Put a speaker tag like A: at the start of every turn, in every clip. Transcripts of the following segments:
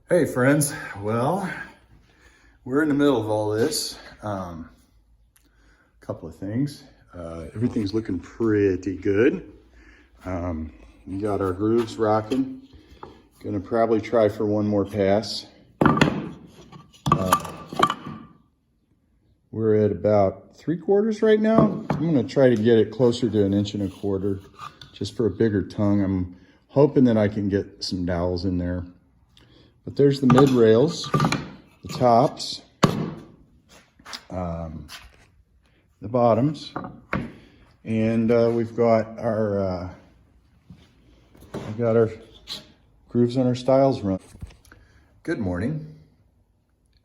A: Hey friends, well, we're in the middle of all this. Couple of things. Everything's looking pretty good. We got our grooves rocking. Gonna probably try for one more pass. We're at about 3/4 right now. I'm gonna try to get it closer to 1.25 inches, just for a bigger tongue. I'm hoping that I can get some dowels in there. But there's the mid rails, the tops, the bottoms, and we've got our grooves on our stiles run. Good morning,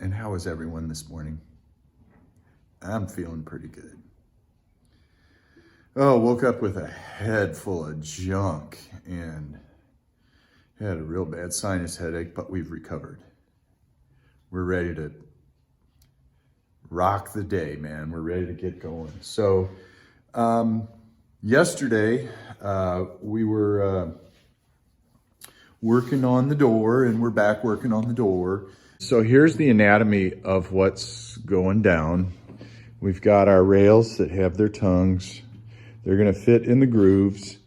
A: and how is everyone this morning? I'm feeling pretty good. Oh, woke up with a head full of junk and had a real bad sinus headache, but we've recovered. We're ready to rock the day, man. We're ready to get going. So yesterday we were working on the door, and we're back working on the door. So here's the anatomy of what's going down. We've got our rails that have their tongues. They're gonna fit in the grooves.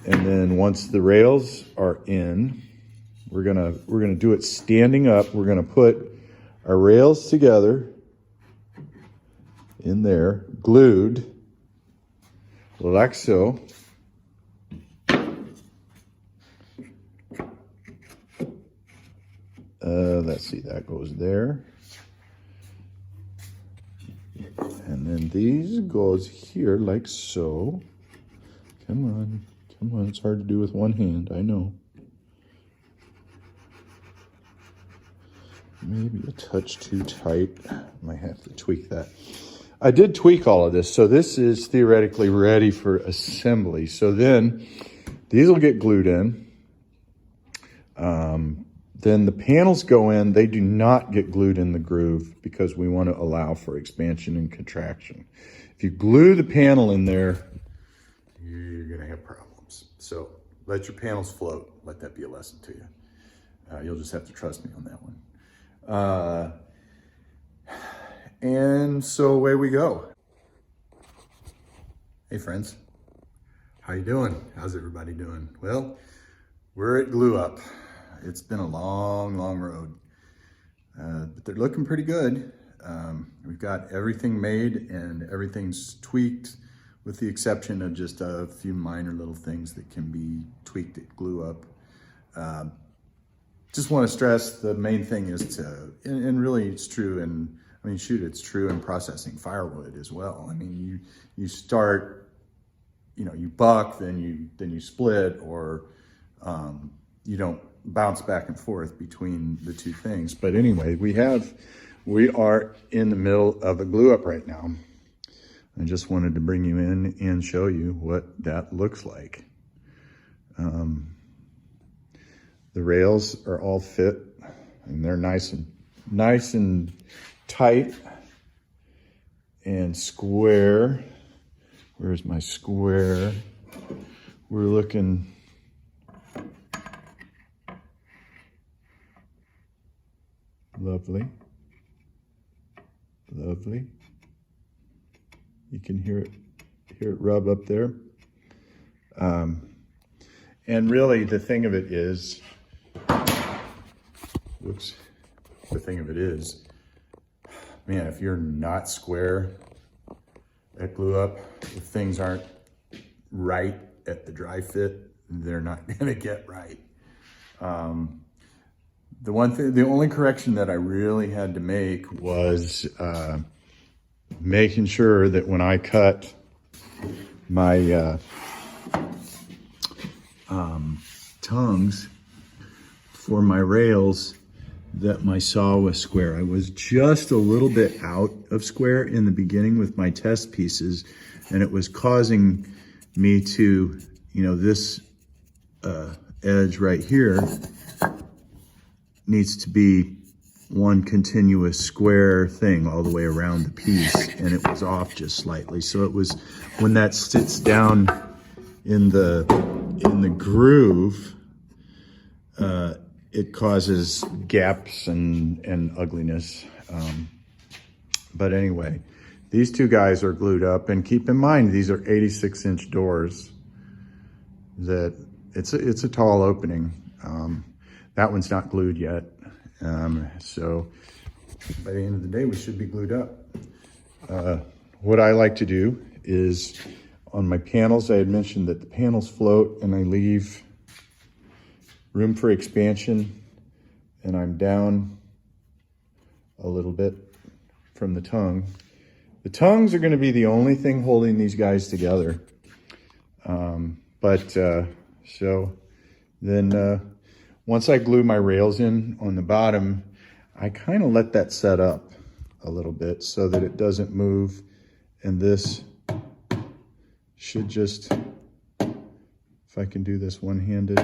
A: And then once the rails are in, we're gonna do it standing up. We're gonna put our rails together in there, glued, like so. Let's see, that goes there. And then these goes here like so. Come on. Come on, it's hard to do with one hand, I know. Maybe a touch too tight. Might have to tweak that. I did tweak all of this, so this is theoretically ready for assembly. So then these will get glued in. Then the panels go in. They do not get glued in the groove because we want to allow for expansion and contraction. If you glue the panel in there, you're going to have problems. So let your panels float. Let that be a lesson to you. You'll just have to trust me on that one. And so away we go. Hey friends, how you doing? How's everybody doing? Well, we're at glue up. It's been a long, long road, but they're looking pretty good. We've got everything made and everything's tweaked, with the exception of just a few minor little things that can be tweaked at glue up. Just want to stress the main thing is to, and really it's true, and I mean, shoot, it's true in processing firewood as well. I mean, you start, you buck, then you split, or you don't bounce back and forth between the two things. But anyway, we are in the middle of a glue up right now. I just wanted to bring you in and show you what that looks like. The rails are all fit, and they're nice and tight and square. Where's my square? We're looking lovely. Lovely. You can hear it rub up there. And really the thing of it is, man, if you're not square at glue up, if things aren't right at the dry fit, they're not gonna get right. The only correction that I really had to make was making sure that when I cut my tongues for my rails, that my saw was square. I was just a little bit out of square in the beginning with my test pieces, and it was causing me to, this edge right here needs to be one continuous square thing all the way around the piece, and it was off just slightly. So it was, when that sits down in the groove, it causes gaps and ugliness. But anyway, these two guys are glued up, and keep in mind, these are 86-inch doors. That it's a tall opening. That one's not glued yet. So by the end of the day, we should be glued up. What I like to do is on my panels, I had mentioned that the panels float and I leave room for expansion, and I'm down a little bit from the tongue. The tongues are going to be the only thing holding these guys together. So then once I glue my rails in on the bottom, I kind of let that set up a little bit so that it doesn't move, and this should just, if I can do this one-handed.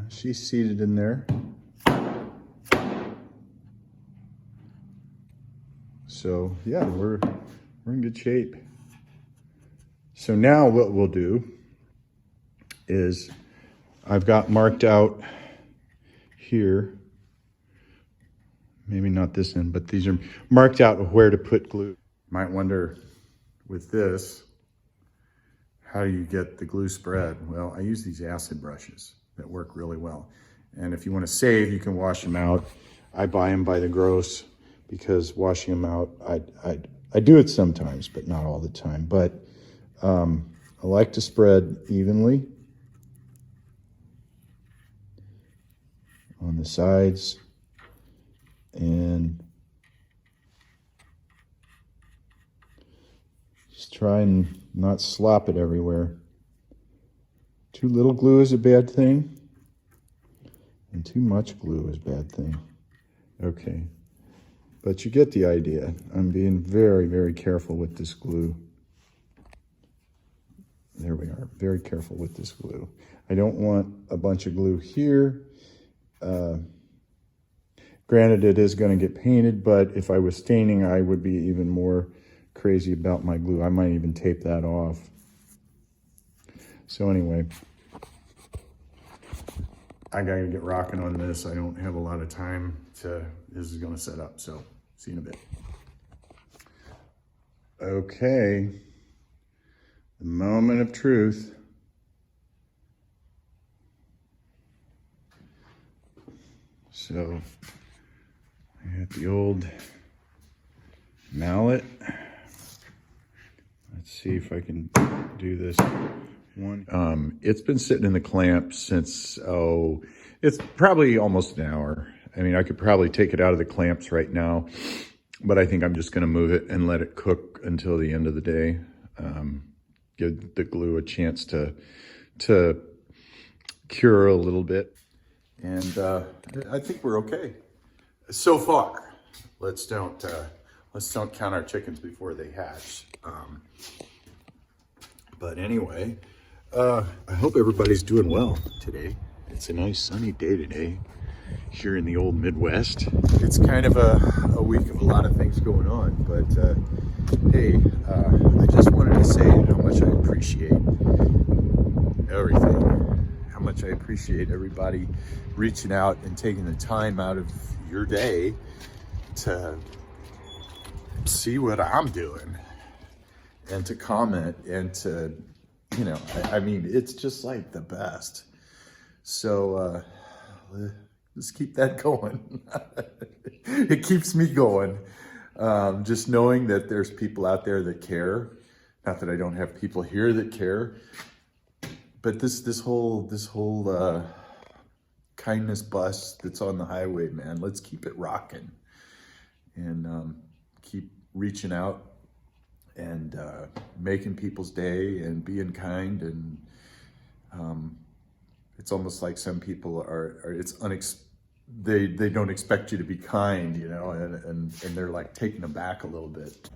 A: She's seated in there. So yeah, we're in good shape. So now what we'll do is I've got marked out here, maybe not this end, but these are marked out where to put glue. Might wonder with this, how do you get the glue spread? Well, I use these acid brushes that work really well. And if you want to save, you can wash them out. I buy them by the gross because washing them out, I do it sometimes, but not all the time. But I like to spread evenly on the sides and just try and not slop it everywhere. Too little glue is a bad thing, and too much glue is a bad thing. Okay, but you get the idea. I'm being very, very careful with this glue. There we are, very careful with this glue. I don't want a bunch of glue here. Granted, it is going to get painted, but if I was staining, I would be even more crazy about my glue. I might even tape that off. So anyway, I gotta get rocking on this. I don't have a lot of time this is gonna set up, so see you in a bit. Okay, the moment of truth. So I got the old mallet. Let's see if I can do this one. It's been sitting in the clamp since, it's probably almost an hour. I mean, I could probably take it out of the clamps right now, but I think I'm just gonna move it and let it cook until the end of the day. Give the glue a chance to cure a little bit. And I think we're okay so far. Let's don't count our chickens before they hatch. But anyway, I hope everybody's doing well today. It's a nice sunny day today here in the old Midwest. It's kind of a week of a lot of things going on, but hey, I just wanted to say how much I appreciate everything, how much I appreciate everybody reaching out and taking the time out of your day to see what I'm doing and to comment and to, you know, I mean, it's just like the best. So let's keep that going. It keeps me going. Just knowing that there's people out there that care. Not that I don't have people here that care, but this whole kindness bus that's on the highway, man, let's keep it rocking and keep reaching out and making people's day and being kind. And it's almost like some people are it's they don't expect you to be kind, you know, and they're like taken aback a little bit.